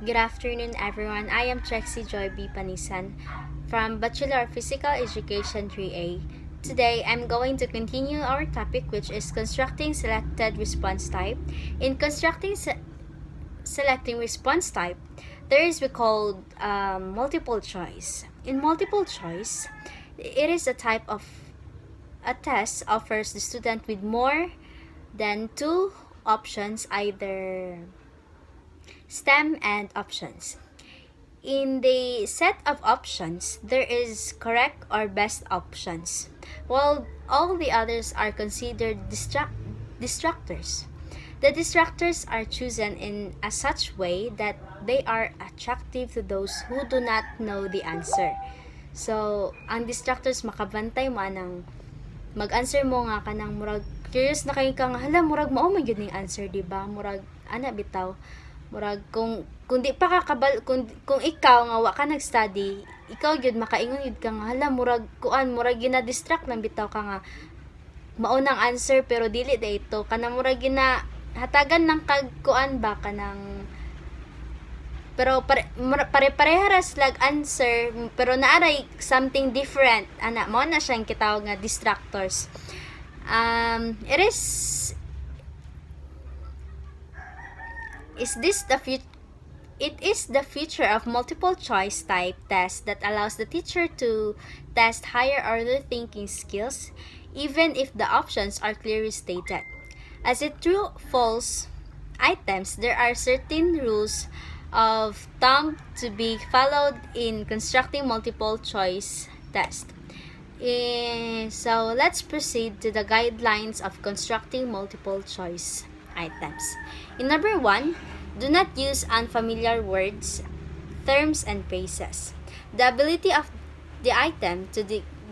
Good afternoon, everyone. I am Trexie Joy B. Panisan from Bachelor of Physical Education 3A. Today, I'm going to continue our topic, which is constructing selected response type. In constructing selecting response type, there is we called multiple choice. In multiple choice, it is a type of a test offers the student with more than two options, either STEM and options. In the set of options, there is correct or best options, while all the others are considered distractors. The distractors are chosen in a such way that they are attractive to those who do not know the answer. So, ang distractors makabantay mo anang mag-answer mo nga kanang murag curious na kay ka nga hala murag mao man gyud ning answer, di ba? Murag ana bitaw murag kung di pa ka kung ikaw nga wa ka nag-study, ikaw gyud makaingon gyud ka nga hala murag kuan murag gina-distract lang bitaw ka nga mao nang answer pero dili da ito kana murag gina hatagan ng kag kuan ba kanang pero pare-pareharas lag answer pero naaray something different ana mao na siyang kitawag nga distractors. It is the feature of multiple choice type test that allows the teacher to test higher order thinking skills even if the options are clearly stated. As a true false items, there are certain rules of thumb to be followed in constructing multiple choice test. So let's proceed to the guidelines of constructing multiple choice items. In number 1, do not use unfamiliar words, terms, and phrases. The ability of the item to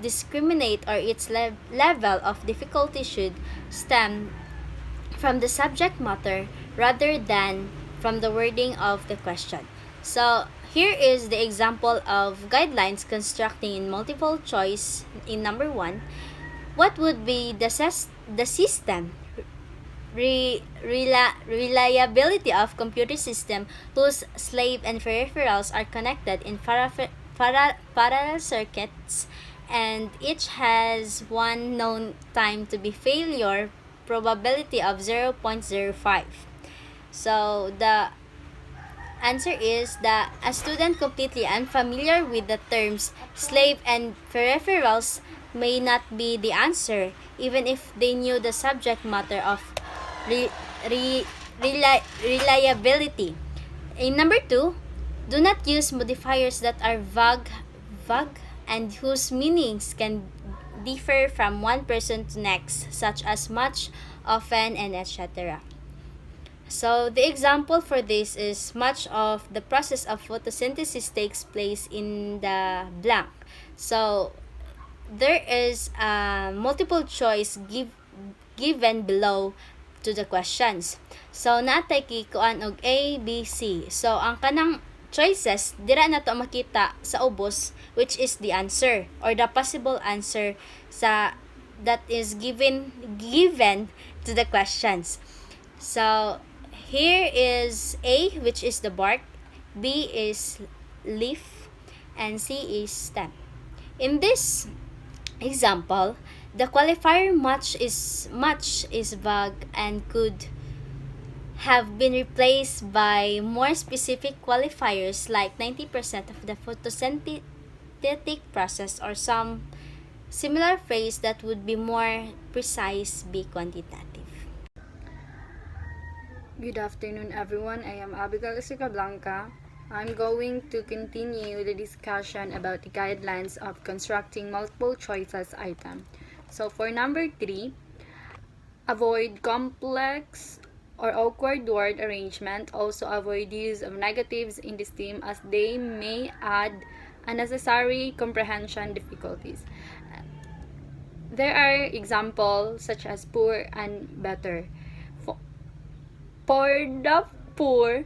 discriminate or its level of difficulty should stem from the subject matter rather than from the wording of the question. So, here is the example of guidelines constructing in multiple choice in number 1. What would be the system reliability of computer system whose slave and peripherals are connected in parallel circuits and each has one known time to be failure probability of 0.05. So the answer is that a student completely unfamiliar with the terms slave and peripherals may not be the answer even if they knew the subject matter of reliability. In number 2, do not use modifiers that are vague and whose meanings can differ from one person to next, such as much, often, and etc. So the example for this is much of the process of photosynthesis takes place in the blank. So there is a multiple choice given below to the questions. So natay kikuan og A, B, C. So ang kanang choices dira na to makita sa ubos which is the answer or the possible answer sa that is given to the questions. So here is A, which is the bark, B is leaf, and C is stem. In this example, the qualifier much is vague and could have been replaced by more specific qualifiers like 90% of the photosynthetic process or some similar phrase that would be more precise, be quantitative. Good afternoon, everyone. I am Abigail Isica Blanca. I'm going to continue the discussion about the guidelines of constructing multiple choices item. So for number 3, avoid complex or awkward word arrangement. Also avoid use of negatives in the STEM as they may add unnecessary comprehension difficulties. There are examples such as poor and better. For the poor,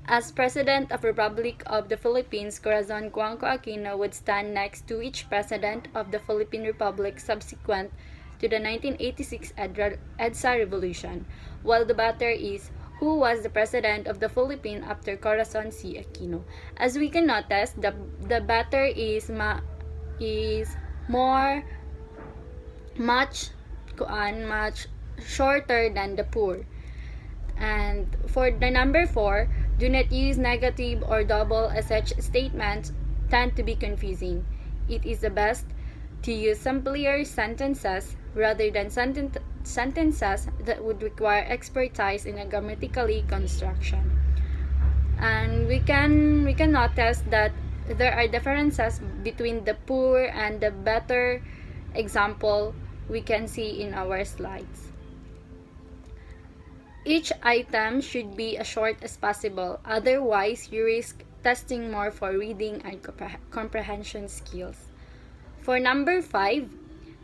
as President of Republic of the Philippines, Corazon Cuanco Aquino would stand next to each President of the Philippine Republic subsequent to the 1986 EDSA Revolution, while the better is who was the president of the Philippines after Corazon C. Aquino. As we can notice, the better is more much shorter than the poor. And for the number 4, do not use negative or double as such statements tend to be confusing. It is the best to use simpler sentences rather than sentences that would require expertise in a grammatically construction. And we can notice that there are differences between the poor and the better example we can see in our slides. Each item should be as short as possible, otherwise you risk testing more for reading and comprehension skills. For number 5,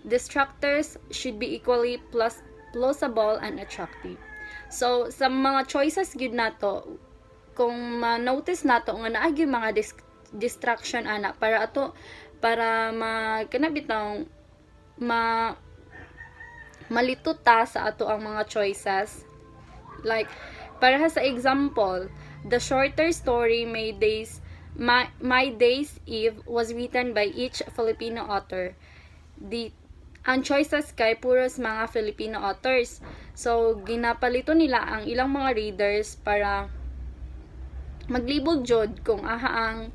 the structures should be equally plausible and attractive. So, sa mga choices gyud nato, kung ma-notice nato nga naa gyud mga distraction ana para kanabitaw malito ta sa ato ang mga choices. Like, para sa example, the shorter story My Days Eve was written by each Filipino author. Ang choices kay puros mga Filipino authors. So, ginapalito nila ang ilang mga readers para maglibog jud kung aha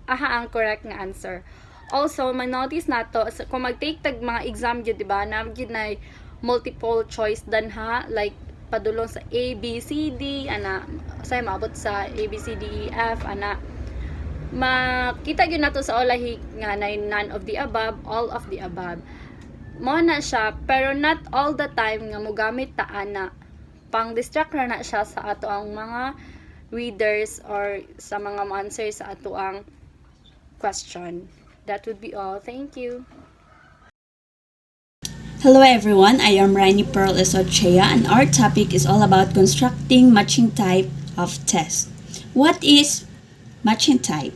ang correct nga answer. Also, ma-notice nato kung mag-take tag mga exam jud, diba? Na gyud na multiple choice danha, like padulong sa A, B, C, D, ana, say maabot sa A, B, C, D, E, F, ana. Makita yun nato sa olahi nga na none of the above, all of the above. Mo na siya, pero not all the time nga mogamit ta ana. Pang distract na siya sa ato ang mga readers or sa mga answer sa ato ang question. That would be all. Thank you. Hello everyone, I am Rainy Pearl Esochea and our topic is all about constructing matching type of test. What is matching type?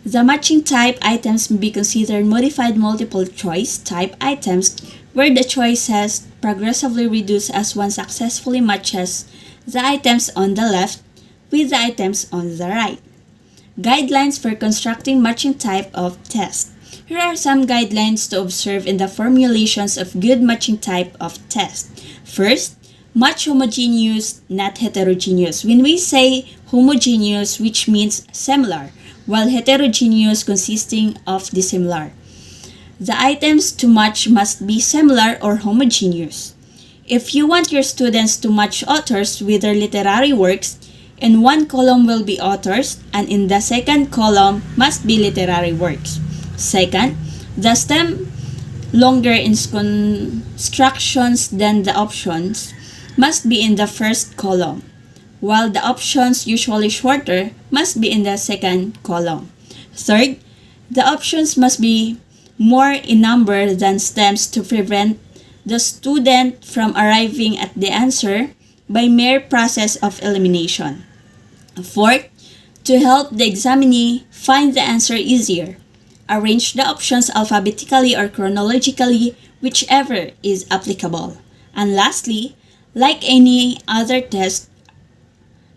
The matching type items may be considered modified multiple choice type items where the choices progressively reduce as one successfully matches the items on the left with the items on the right. Guidelines for constructing matching type of test. Here are some guidelines to observe in the formulations of good matching type of test. First, match homogeneous, not heterogeneous. When we say homogeneous, which means similar, while heterogeneous consisting of dissimilar. The items to match must be similar or homogeneous. If you want your students to match authors with their literary works, in one column will be authors and in the second column must be literary works. Second, the stem longer in constructions than the options must be in the first column, while the options, usually shorter, must be in the second column. Third, the options must be more in number than stems to prevent the student from arriving at the answer by mere process of elimination. Fourth, to help the examinee find the answer easier, arrange the options alphabetically or chronologically, whichever is applicable. And lastly, like any other test,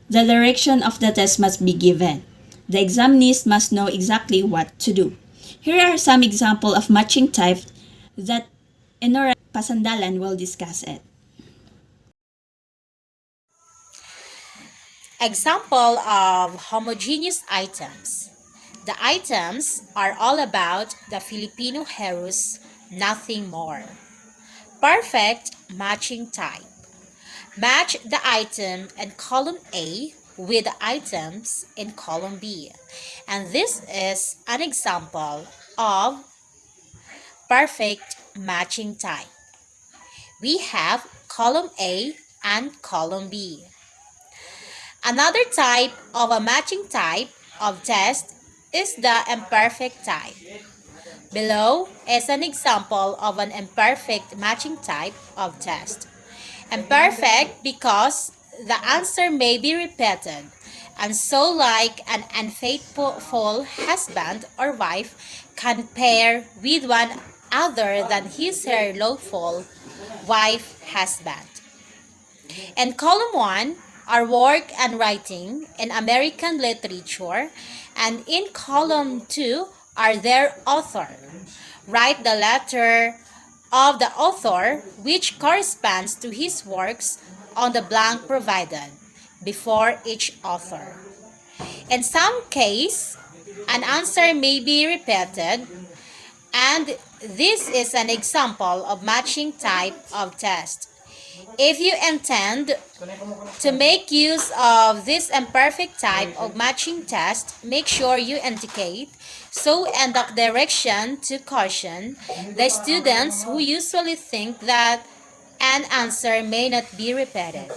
the direction of the test must be given. The examinees must know exactly what to do. Here are some examples of matching types that Enora Pasandalan will discuss it. Example of homogeneous items. The items are all about the Filipino heroes, nothing more. Perfect matching type. Match the item in column A with the items in column B. And this is an example of perfect matching type. We have column A and column B. Another type of a matching type of test is the imperfect type. Below is an example of an imperfect matching type of test. Imperfect because the answer may be repeated, and so like an unfaithful husband or wife can pair with one other than his or her lawful wife husband. In column 1 are work and writing in American literature, and in column 2 are their author. Write the letter of the author which corresponds to his works on the blank provided before each author. In some case, an answer may be repeated, and this is an example of matching type of test. If you intend to make use of this imperfect type of matching test, make sure you indicate so in the direction to caution the students who usually think that an answer may not be repeated.